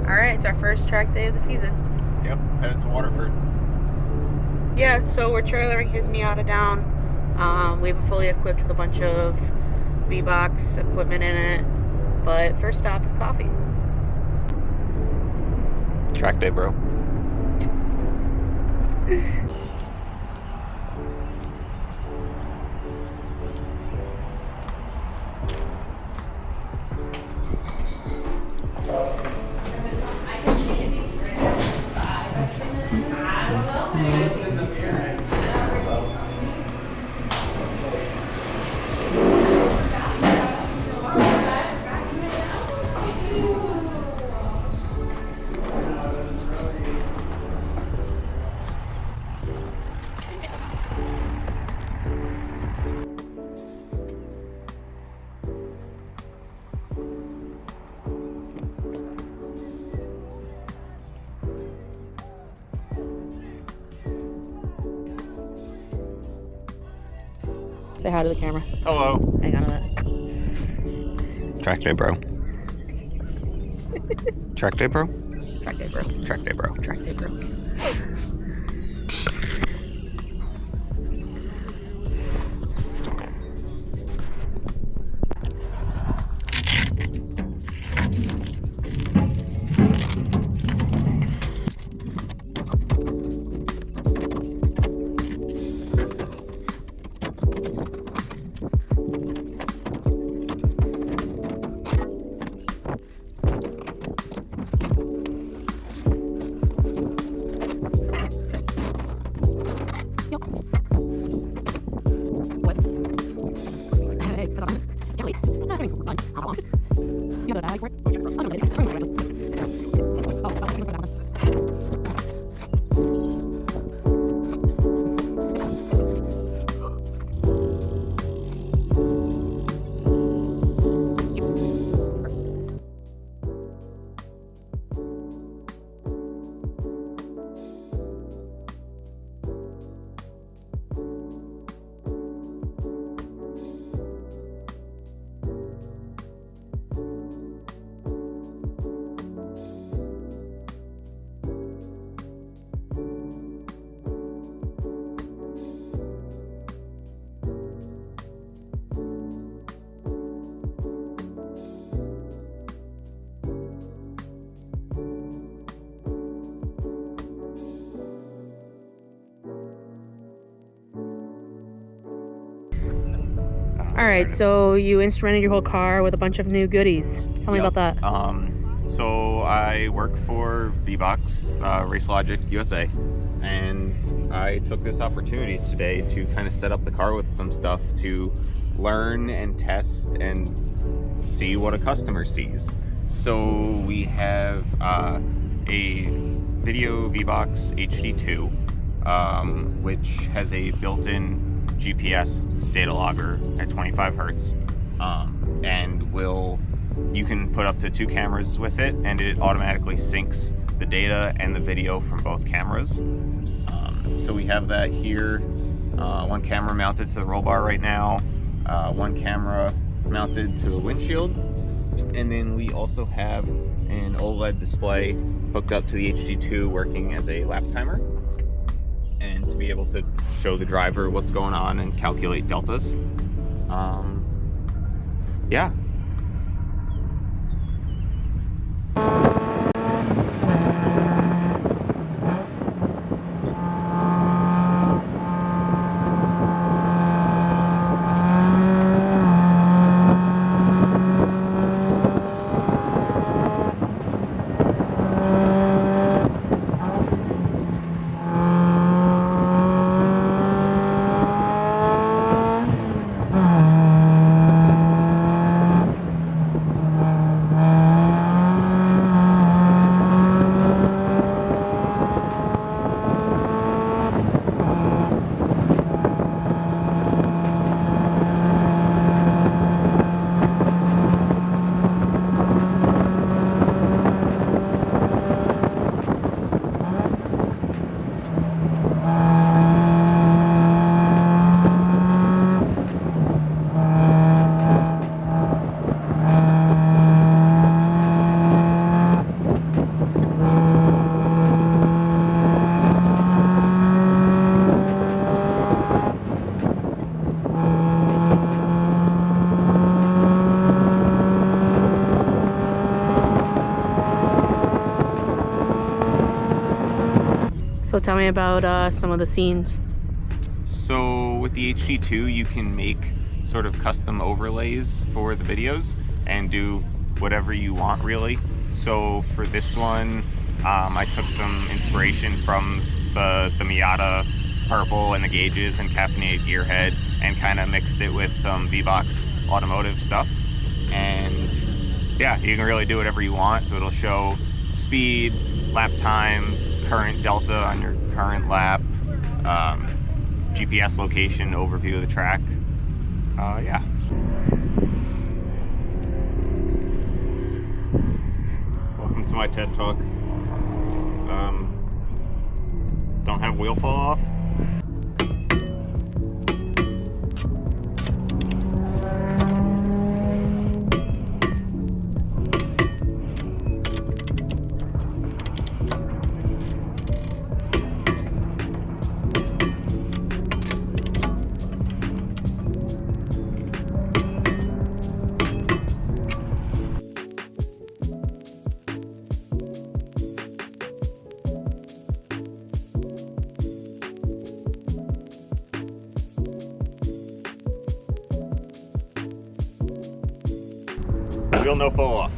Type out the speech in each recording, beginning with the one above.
Alright, it's our first track day of the season. Yep, headed to Waterford. Yeah, so we're trailering his Miata down. We have it fully equipped with a bunch of VBOX equipment in it. But first stop is coffee. Track day, bro. Say hi to the camera. Hello. Hang on a minute. Track day, bro. Track day, bro. Track day, bro. Track day, bro. Track day, bro. Alright, so you instrumented your whole car with a bunch of new goodies. Tell me about that. So I work for VBOX, Race Logic USA, and I took this opportunity today to kind of set up the car with some stuff to learn and test and see what a customer sees. So we have a video VBOX HD2, which has a built-in GPS data logger at 25 hertz, and you can put up to 2 cameras with it, and it automatically syncs the data and the video from both cameras. So we have that here, 1 camera mounted to the roll bar right now, 1 camera mounted to the windshield, and then we also have an OLED display hooked up to the HD2 working as a lap timer, and to be able to show the driver what's going on and calculate deltas. Yeah. So tell me about some of the scenes. So with the HD2, you can make sort of custom overlays for the videos and do whatever you want, really. So for this one, I took some inspiration from the Miata purple and the gauges and caffeinated gearhead and kind of mixed it with some VBOX automotive stuff. And yeah, you can really do whatever you want. So it'll show speed, lap time, current delta on your current lap, GPS location, overview of the track. Yeah. Welcome to my TED Talk. Don't have wheel fall off. Wheel no fall off.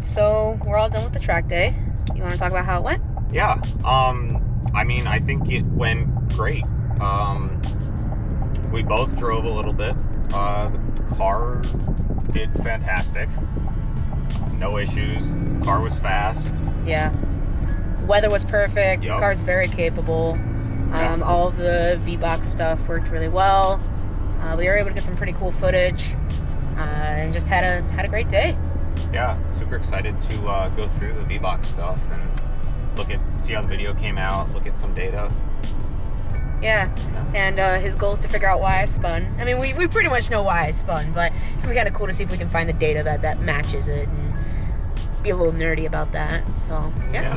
So we're all done with the track day. You want to talk about how it went? Yeah. I mean, I think it went great. We both drove a little bit. The car did fantastic. No issues. The car was fast. Yeah. The weather was perfect. Yep. The car's very capable. Yeah. All of the VBOX stuff worked really well. We were able to get some pretty cool footage, and just had a great day. Yeah, super excited to go through the VBOX stuff and see how the video came out, look at some data. Yeah, and his goal is to figure out why I spun. I mean, we pretty much know why I spun, but it's gonna be kind of cool to see if we can find the data that matches it and be a little nerdy about that. So, yeah.